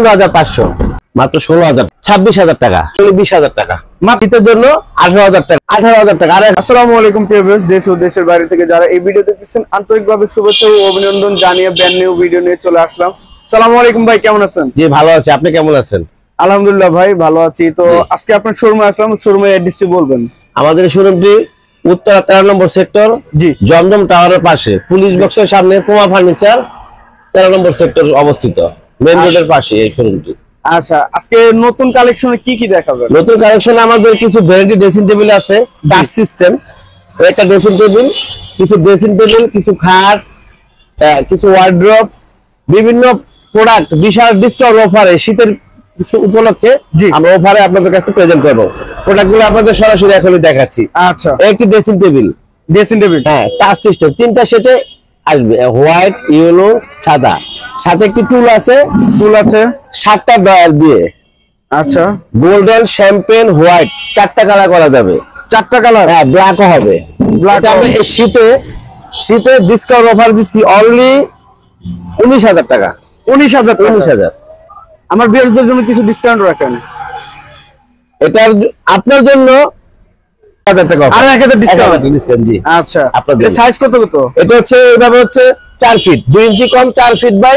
15,500 মাত্র 16,000 26,000 টাকা 20,000 টাকা মাত্রের জন্য 18,000 টাকা 18,000 টাকা। আরে আসসালামু আলাইকুম প্রিয় ভিউয়ার্স, দেশ ও দেশের বাইরে থেকে যারা এই ভিডিও দেখতেছেন আন্তরিকভাবে শুভেচ্ছা ও অভিনন্দন জানিয়ে ব্র্যান্ড নিউ ভিডিও নিয়ে চলে আসলাম। আসসালামু আলাইকুম ভাই, কেমন আছেন? জি ভালো আছি, আপনি কেমন আছেন? আলহামদুলিল্লাহ ভাই ভালো আছি। তো আজকে আপনার শোরুমে আসলাম, শোরুমের অ্যাড্রেসটি বলবেন? আমাদের শোরুমটি উত্তরা 13 নম্বর সেক্টর, জি জমজম টাওয়ারের পাশে, পুলিশ বক্সের সামনে, পোমা ফার্নিচার 13 নম্বর সেক্টর অবস্থিত, মেইন রোডের পাশে এই শোরুমটি। আচ্ছা, আজকে নতুন কালেকশনে কি কি দেখাবেন? নতুন কালেকশনে আমাদের কিছু ভ্যারাইটি ড্রেসিং টেবিল আছে, টাচ সিস্টেম, একটা ড্রেসিং টেবিল, কিছু ড্রেসিং টেবিল, কিছু খাট, কিছু ওয়ার্ড্রপ, বিভিন্ন প্রোডাক্ট বিশাল ডিসকাউন্ট অফারে শীতের উপলক্ষে আমরা অফারে আপনাদের কাছে প্রেজেন্ট করব। প্রোডাক্টগুলো আপনাদের সরাসরি এখনই দেখাচ্ছি। আচ্ছা, একটি ড্রেসিং টেবিল, হ্যাঁ টাচ সিস্টেম, তিনটা সেটে আসবে, হোয়াইট, ইয়েলো, সাদা, সাথে একটি টুল আছে 7টা ডয়ার দিয়ে। আচ্ছা, গোল্ডেন, শ্যাম্পেন, হোয়াইট 4টা কালার করা যাবে। 4টা কালার, হ্যাঁ ব্ল্যাকও হবে। ব্ল্যাক আমরা এই শীতে ডিসকাউন্ট অফার দিচ্ছি অনলি 19,000 টাকা। 19,000 আমার ভিউয়ারদের জন্য কিছু ডিসকাউন্ট রাখেন। এটার আপনার জন্য 1,000 টাকা আর 1,000 ডিসকাউন্ট। জি আচ্ছা, আপনাদের সাইজ কত? এটা হচ্ছে এইভাবে হচ্ছে 4 ফিট 2 ইঞ্চি কম, 4 ফিট বাই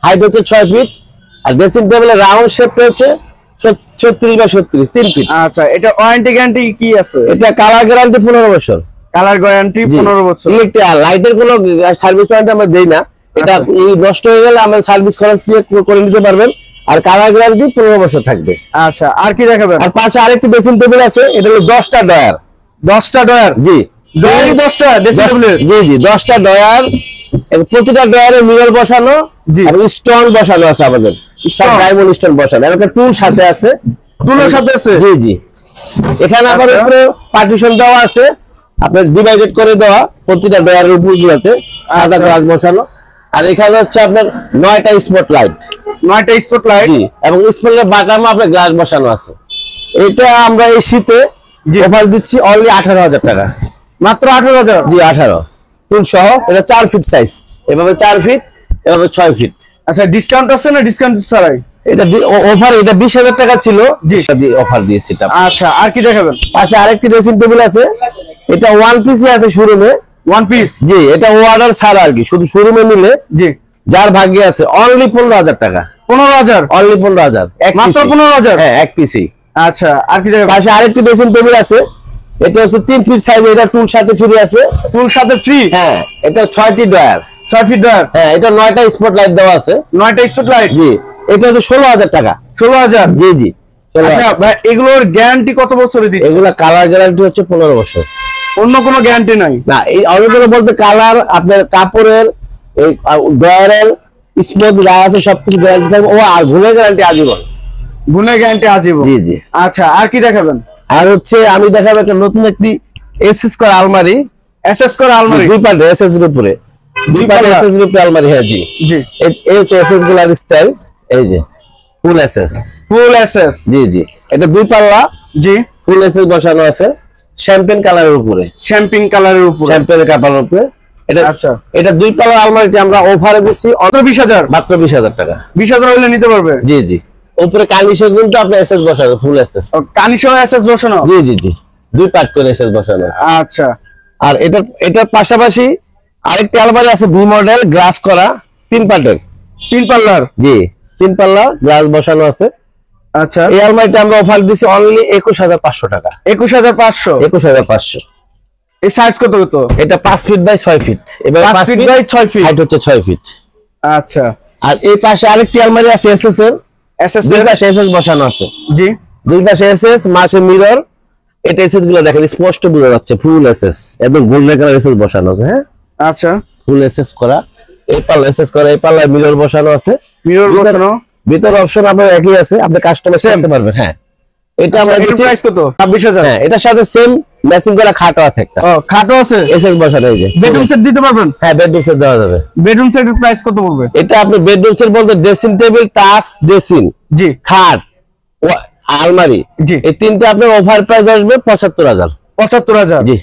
হাইট হচ্ছে 6 ফিট, আর ড্রেসিং টেবিলের রাউন্ড শেপটা হচ্ছে 36 বাই 36 3 ফিট। আচ্ছা, এটা ওয়ারেন্টি গ্যারান্টি কি আছে? এটা কালার গ্যারান্টি 15 বছর। কালার গ্যারান্টি 15 বছর। ইলেকট্রিক লাইটের কোনো সার্ভিস ওয়ারেন্টি আমরা দেই না। এটা নষ্ট হয়ে গেলে আমরা সার্ভিস খরচ দিয়ে করে নিতে পারবেন, আর কালার গ্যারান্টি 15 বছর থাকবে। আচ্ছা, আর কি দেখাবেন? আর পাশে আরেকটি ড্রেসিং টেবিল আছে, এটা হলো 10টা ডয়ার। 10টা ডয়ার? জি, ডয়ারই 10টা ড্রেসিং টেবিলের? জি জি 10টা ডয়ার, প্রতিটা ডয়ারে মিরর বসানো, আর স্টোন বসানো আছে আমাদের, সব ডায়মন্ড স্টোন বসানো, আর একটা টুল সাথে আছে। টুলের সাথে আছে? জি জি। এখানে আবার উপরে পার্টিশন দেওয়া আছে, আপনার ডিভাইডেড করে দেওয়া প্রতিটা ডয়ারের উপরগুলোতে সাদা গ্লাস বসানো। আর এখানে হচ্ছে আপনার 9টা স্পট লাইট। 9টা স্পট লাইট? জি, এবং স্পটের বাটামে আপনার গ্লাস বসানো আছে। এটা আমরা এই শীতে অফার দিচ্ছি অনলি 18,000 টাকা। মাত্র 18,000? জি 18 টুল সহ। এটা 4 ফিট সাইজ, এভাবে 4 ফিট, এভাবে 6 ফিট। আচ্ছা, ডিসকাউন্ট আছে না ডিসকাউন্ট ছাড়াই? এটা অফার, এটা 20,000 টাকা ছিল, জি অফার দিয়েছি এটা। আচ্ছা, আর কি দেখাবেন? পাশে আরেকটি ড্রেসিং টেবিল আছে, এটা ওয়ান পিসই আছে শোরুমে। One piece? জি, এটা অর্ডার ছাড়া আর কি, শুধু শোরুমে নিলে জি যার ভাগ্যে আছে অনলি 15,000 টাকা। 15,000? অনলি 15,000 মাত্র 15,000? হ্যাঁ, এক পিসই। আচ্ছা, আর কি দেখাবেন? পাশে আরেকটি ড্রেসিং টেবিল আছে, এটা হচ্ছে 3 ফিট সাইজ, এটা টুল সাথে ফ্রি আছে। টুল সাথে ফ্রি? হ্যাঁ, এটা 6টি ডয়ার। 6 fit drawer? হ্যাঁ, এটা 9টা স্পট লাইট দেওয়া আছে। 9টা স্পট লাইট? জি, এটা হচ্ছে 16,000 টাকা। 16,000? জি জি। আচ্ছা ভাই, এগুলোর গ্যারান্টি কত বছরের দিচ্ছেন? এগুলা কালার গ্যারান্টি হচ্ছে 15 বছর। অন্য কোনো গ্যারান্টি নাই? না, এই অন্য বলতে কালার, আপনার কাপড়ের, এই ডয়ারের স্মুথ যা আছে সবকিছু গ্যারান্টি থাকবে। ও আর গুণের গ্যারান্টি আজীবন। গুণের গ্যারান্টি আজীবন? জি জি। আচ্ছা, আর কি দেখাবেন? আর হচ্ছে আমি দেখাবো একটা নতুন একটি এসএস করা আলমারি। এসএস করা আলমারি? দুই পার্ট এসএস এর উপরে, দুই পার্ট এসএস এর উপরে আলমারি। হ্যাঁ জি জি। এই হচ্ছে এসএস গুলার স্টাইল, এই যে ফুল এসএস। ফুল এসএস? জি জি। এটা দুই পাল্লা, জি, ফুল এসএস বসানো আছে, শ্যাম্পেন কালারের উপরে, শ্যাম্পিং কালারের উপরে, শ্যাম্পেনের কাপড়ের উপরে। এটা আচ্ছা, এটা দুই পাল্লা আলমারিটি আমরা অফারে দিচ্ছি মাত্র 20,000? মাত্র 20,000 টাকা। 20,000 হলে নিতে পারবে? জি জি। উপরে কানিশে কিন্তু আপনি এসএস বসানো, ফুল এসএস। কানিশো এসএস বসানো? জি জি জি, দুই পার্ট করে এসএস বসানো। আচ্ছা, আর এটার পাশাপাশি আরেকটি আলমারি আছে, ভি মডেল, গ্লাস করা, 3 পার্টের। 3 পাল্লার? জি, 3 পাল্লা গ্লাস বসানো আছে। আচ্ছা, এই আলমারিটা আমরা অফার দিচ্ছি অনলি 21,500 টাকা। 21,500? 21,500। এই সাইজ কত? এটা 5 ফিট বাই 6 ফিট। এবার 5 ফিট বাই 6 ফিট, হাইট হচ্ছে 6 ফিট। আচ্ছা। আর এই পাশে আরেকটি আলমারি আছে এসএস এর, এসএস দুই পাশে এসএস বসানো আছে। জি, দুই পাশে এসএস, মাঝে মিরর। এটা এসএস গুলো দেখেন স্পষ্ট বোঝা যাচ্ছে, ফুল এসএস, একদম গোল্ডেন কালার এসএস বসানো আছে। হ্যাঁ, আচ্ছা, ফুল এসএস করা, এই পাল্লা এসএস করা, এই পাল্লায় মিরর বসানো আছে। মিরর বসানো, ভিতর অপশন আপনার একই আছে, আপনি কাস্টমাইজ করতে পারবেন। হ্যাঁ, এটা আমরা প্রাইস কত? 26,000? হ্যাঁ, এটার সাথে সেম ম্যাচিং করা খাটও আছে একটা। ও, খাটও আছে? এসএস বসানো। এই যে বেডরুম সেট দিতে পারবেন? হ্যাঁ, বেডরুম সেট দেওয়া যাবে। বেডরুম সেটের প্রাইস কত পড়বে? এটা আপনি বেডরুম সেট বলতে ড্রেসিং টেবিল, টাচ, ড্রেসিং, জি, খাট, আলমারি, জি, এই তিনটা আপনার অফার প্রাইস আসবে 75,000। 75,000? জি।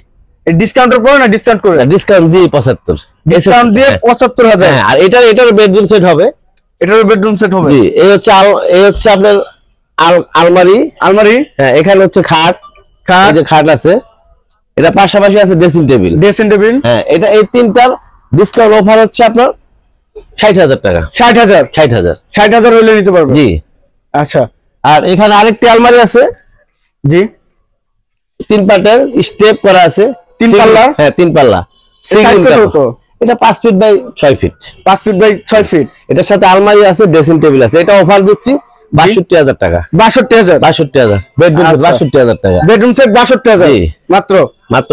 এই ডিসকাউন্টের পরে না ডিসকাউন্ট করে? ডিসকাউন্ট দিয়ে 75। ডিসকাউন্ট দিয়ে 75,000। হ্যাঁ, আর এটার বেডরুম সেট হবে এটা বেডরুম সেট হবে। জি, এই হচ্ছে আপনার আলমারি। আলমারি, হ্যাঁ, এখানে হচ্ছে খাট। এই যে খাট আছে, এটা পাশাপাশি আছে ড্রেসিং টেবিল। ড্রেসিং টেবিল, হ্যাঁ, এটা এই তিনটার ডিসকাউন্ট অফার হচ্ছে আপনার 60,000 টাকা। 60,000 60,000 হলে নিতে পারবে। জি। আচ্ছা, আর এখানে আরেকটি আলমারি আছে। জি, 3 পার্টের স্টেপ করা আছে। 3 পাল্লা। হ্যাঁ, 3 পাল্লা। সাইজ কত হতো? এটা 5 feet by 6 feet. 5 feet by 6 feet. এটার সাথে আলমারি আছে, ড্রেসিং টেবিল আছে। এটা অফার দিচ্ছি 62,000 টাকা। 62,000 62,000 বেডরুম সেট, 62,000 টাকা। বেডরুম সেট 62,000 জি। মাত্র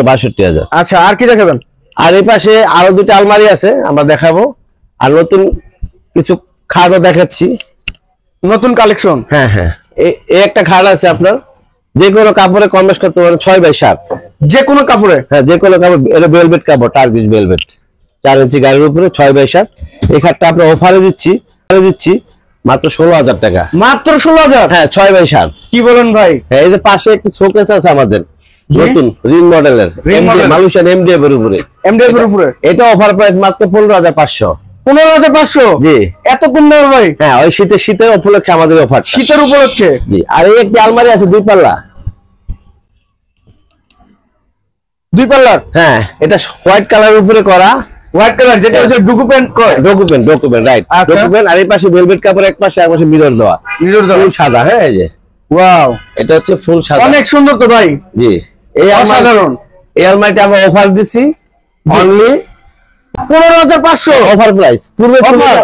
62,000। আচ্ছা, আর কি দেখাবেন? আর এই পাশে আরো দুটো আলমারি আছে, আমরা দেখাবো। আর নতুন কিছু খাটও দেখাচ্ছি। নতুন কালেকশন। হ্যাঁ হ্যাঁ, এই একটা খাট আছে আপনার, যে কোনো কাপড়ে কনভার্স করতে পারেন। 6 বাই 7, যে কোনো কাপড়ে। হ্যাঁ, যে কোনো কাপড়। এটা ভেলভেট কাপড়, টার্কিশ ভেলভেট, 4 ইঞ্চি গাড়ির উপরে, 6 বাই 7। এই খাটটা আপনার অফারে দিচ্ছি মাত্র 16,000 টাকা। মাত্র 16,000? হ্যাঁ, 6 বাই 7। কি বলেন ভাই? হ্যাঁ, এই যে পাশে একটি শোকেস আছে আমাদের, নতুন রিং মডেলের, মালয়েশিয়ান এমডিএফ এর উপরে। এমডিএফ এর উপরে এটা অফার প্রাইস মাত্র 15,500। 15,500? জি। এত কম দাম ভাই? হ্যাঁ, ওই শীতের উপলক্ষে আমাদের অফার। শীতের উপলক্ষে? জি। আর এই একটি আলমারি আছে 2 পাল্লা। 2 পাল্লার? হ্যাঁ, এটা হোয়াইট কালারের উপরে করা। হোয়াইট কালার, যেটা হচ্ছে ডকুমেন্ট রাইট, ডকুমেন্ট। আর এই পাশে ভেলভেট কাপড়, এক পাশে আর পাশে মিরর দেওয়া। ফুল সাদা। হ্যাঁ, এই যে ওয়াও, এটা হচ্ছে ফুল সাদা, অনেক সুন্দর তো ভাই। জি। এই অসাধারণ। এই আলমারিটা আমরা অফার দিছি অনলি 15,500 অফার প্রাইস। পূর্বে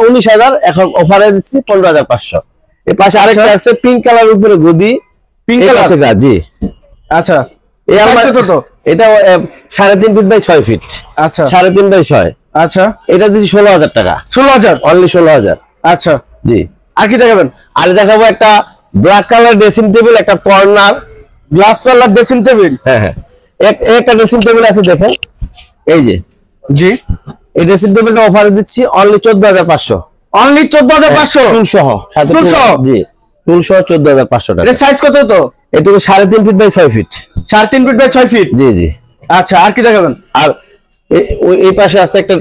19,000, এখন অফারে দিচ্ছি 15,500। এই পাশে আরেকটা আছে পিঙ্ক কালার উপরে গদি। Pink colour? জি। আচ্ছা, এই আলমারি তো এটা 3.5 ফিট বাই 6 ফিট। আচ্ছা, 3.5 বাই 6। আচ্ছা, এটা দিচ্ছি 16,000 টাকা। 16,000? অনলি 16,000। আচ্ছা, জি। আর কি দেখাবেন? আর দেখাবো একটা ব্ল্যাক কালার ড্রেসিং টেবিল, একটা corner glass colour dressing table. হ্যাঁ হ্যাঁ, একটা ড্রেসিং টেবিল আছে, দেখেন এই যে। জি। এই ড্রেসিং টেবিলটা অফারে দিচ্ছি অনলি 14,500। অনলি 14,500? টুল সহ। টুল সহ? জি, টুল সহ 14,500 টাকা। এর সাইজ কত হতো? এটা তো 3.5 feet by 6 feet. 3.5 feet by 6 feet? জি জি। আচ্ছা, আর কি দেখাবেন? আর এই পাশে আছে একটা,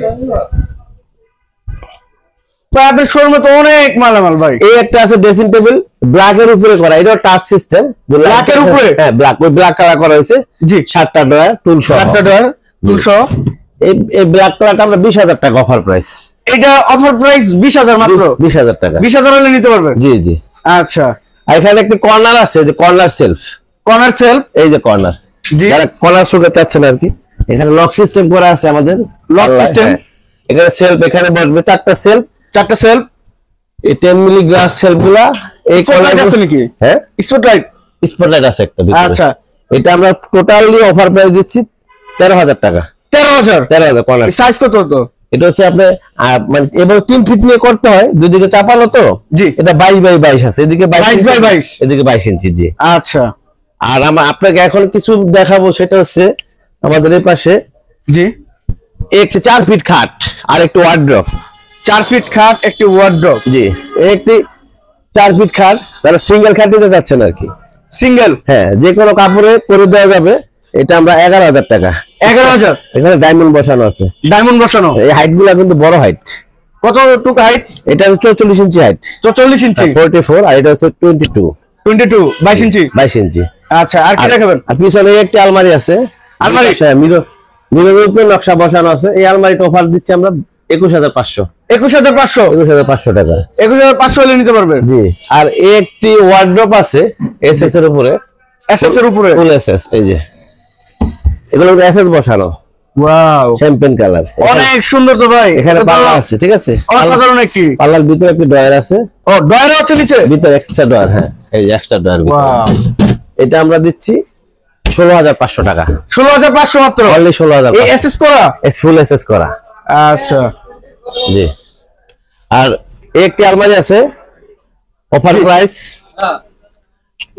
আপনার শোরুমে তো অনেক মালামাল ভাই। এই একটা আছে ড্রেসিং টেবিল, ব্ল্যাক এর উপরে করা। এটা টাচ সিস্টেম। ব্ল্যাক এর উপরে? হ্যাঁ, ব্ল্যাক কালার করা হয়েছে। জি। 7টা ড্রয়ার, টুল সহ। 7টা ড্রয়ার, টুল সহ। এই ব্ল্যাক কালারটা আমরা 20,000 টাকা অফার প্রাইস। এটা অফার প্রাইস 20,000 মাত্র? 20,000 টাকা। 20,000 হলে নিতে পারবেন? জি জি। আচ্ছা। আর এখানে একটা কর্নার আছে, যে কর্নার সেলফ। Corner self? এই যে কর্নার। জি। যারা কর্নার শুতে চাচ্ছেন আর কি, এখানে লক সিস্টেম করা আছে আমাদের। Lock system? এখানে সেলফ, এখানে বসবে 4টা সেলফ। 4টা সেলফ? এই 10 মিলি গ্লাস সেলফ গুলা। এই কর্নার আছে নাকি? হ্যাঁ, স্পটলাইট? স্পটলাইট আছে একটা ভিতরে। আচ্ছা। এটা আমরা টোটালি অফার প্রাইস দিচ্ছি 13,000 টাকা। 13,000? কর্নার। সাইজ কত হতো? এটা হচ্ছে আপনি মানে এবার 3 ফিট নিয়ে করতে হয়, দুদিকে চাপানো তো। জি। এটা 22 বাই 22 আছে, এদিকে 22 বাই 22, এদিকে 22 ইঞ্চি। জি। আচ্ছা। আর আপনাকে এখন কিছু দেখাবো, সেটা হচ্ছে আমাদের এই পাশে জি, একটি 4 ফিট খাট আর একটু ওয়ার্ড্রপ। 4 ফিট খাট, একটি ওয়ার্ড্রপ। জি, একটি 4 ফিট খাট, তারা সিঙ্গেল খাট দিতে যাচ্ছেন আর কি। সিঙ্গেল? হ্যাঁ, যে কোনো কাপড়ে করে দেওয়া যাবে। এটা আমরা 11,000 টাকা। 11,000? এখানে ডায়মন্ড বসানো আছে। ডায়মন্ড বসানো? এই হাইট গুলা কিন্তু বড় হাইট। কতটুকু হাইট? এটা হচ্ছে 44 ইঞ্চি হাইট। 44 ইঞ্চি? 44। আর এটা হচ্ছে 22 22 ইঞ্চি? 22 ইঞ্চি। আচ্ছা, আর কি দেখাবেন? আর পিছনে একটি আলমারি আছে। আলমারি? মিররের উপরে নকশা বসানো আছে। এই আলমারিটা অফার দিচ্ছি আমরা 21,500। 21,500? 21,500 টাকা। 21,500 হলে নিতে পারবে? জি। আর একটি ওয়ার্ড্রপ আছে এসএস এর উপরে। এসএস এর উপরে? ফুল এসএস। এই যে এগুলো এসএস বসানো। Wow, champagne colour. অনেক সুন্দর তো ভাই। এখানে পাল্লা আছে, ঠিক আছে? অসাধারণ একটি। পাল্লার ভিতরে একটি ড্রয়ার আছে। ও, ড্রয়ার আছে নিচে? ভিতরে এক্সট্রা ড্রয়ার। হ্যাঁ, এই যে এক্সট্রা ড্রয়ার। ওয়াও, এটা আমরা দিচ্ছি 16,500 টাকা। 16,500 মাত্র? অনলি 16,000। এই এসএস করা? ফুল এসএস করা। আচ্ছা। জি। আর একটি আলমারি আছে অফার প্রাইস।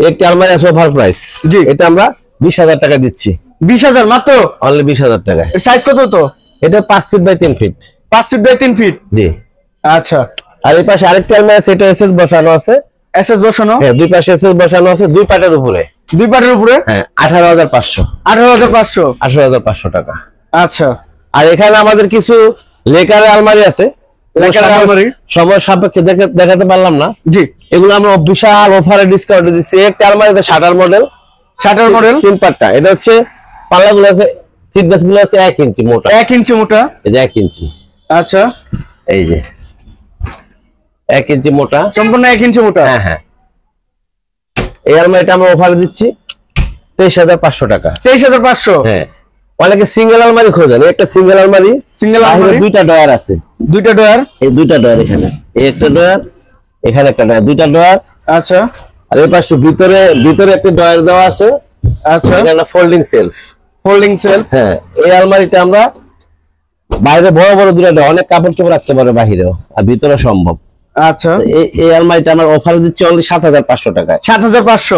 একটি আলমারি আছে অফার প্রাইস। জি। এটা আমরা 20,000 টাকা দিচ্ছি। 20,000 মাত্র? অনলি 20,000 টাকা। সাইজ কত হতো? এটা 5 feet by 3 feet. 5 feet by 3 feet? জি। আচ্ছা। আর এই পাশে আরেকটি আলমারি আছে, এটা এসএস বসানো আছে। এসএস বসানো? হ্যাঁ, দুই পাশে এসএস বসানো আছে, দুই পাটের উপরে। দুই পাটের উপরে? হ্যাঁ, 18,500। 18,500? 18,500 টাকা। আচ্ছা। আর এখানে আমাদের কিছু লেকারের আলমারি আছে। সময় সাপেক্ষে দেখাতে পারলাম না। জি, এগুলো আমরা বিশাল অফারে ডিসকাউন্ট দিচ্ছি। একটা আলমারিতে শাটার মডেল 3 পাটটা। এটা হচ্ছে পাল্লাগুলো আছে, থিকনেস গুলো আছে 1 ইঞ্চি মোটা। 1 ইঞ্চি মোটা, এই যে 1 ইঞ্চি। আচ্ছা, এই যে 1 ইঞ্চি মোটা, সম্পূর্ণ 1 ইঞ্চি মোটা। হ্যাঁ হ্যাঁ। এই আলমারিটা আমরা অফারে দিচ্ছি 23,500 টাকা। 23,500। হ্যাঁ, অনেকে সিঙ্গেল আলমারি খোঁজেন। একটা সিঙ্গেল আলমারি, দুইটা ডয়ার আছে। দুইটা ডয়ার, এই দুইটা ডয়ার, এখানে এই একটা ডয়ার, এখানে একটা ডয়ার, দুইটা ডয়ার। আচ্ছা, আর এই পাশে ভিতরে একটা ডয়ার দেওয়া আছে। আচ্ছা, এখানে ফোল্ডিং সেলফ। হ্যাঁ। এই আলমারিটা আমরা বাইরে বড় বড় দুইটা ডয়ার, অনেক কাপড় চোপড় রাখতে পারে বাইরেও, আর ভিতরে সম্ভব। আচ্ছা, এই আলমারিটা আমরা অফারে দিচ্ছি অনলি 7,500 টাকায়। 7,500।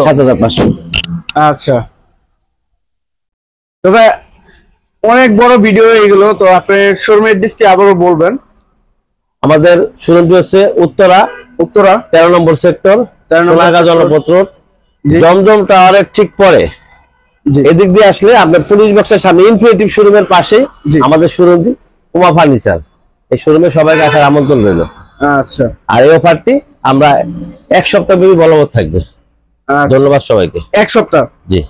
আচ্ছা, তবে অনেক বড় ভিডিও এগুলো, তো আপনি শোরুমের অ্যাড্রেসটি আবারও বলবেন। আমাদের শোরুমটি হচ্ছে উত্তরা 13 নম্বর সেক্টর, সোনাগা জনপথ রোড, জমজম টাওয়ারের ঠিক পরে। এদিক দিয়ে আসলে আপনার পুলিশ বক্সের সামনে ইনফিনিটিভ শোরুমের পাশে আমাদের শোরুমটি, উমা ফার্নিচার। এই শোরুমে সবাইকে আসার আমন্ত্রণ রইল। আচ্ছা, আর এই অফারটি আমরা 1 সপ্তাহ ব্যাপী বলবৎ থাকবে। ধন্যবাদ সবাইকে। 1 সপ্তাহ। জি।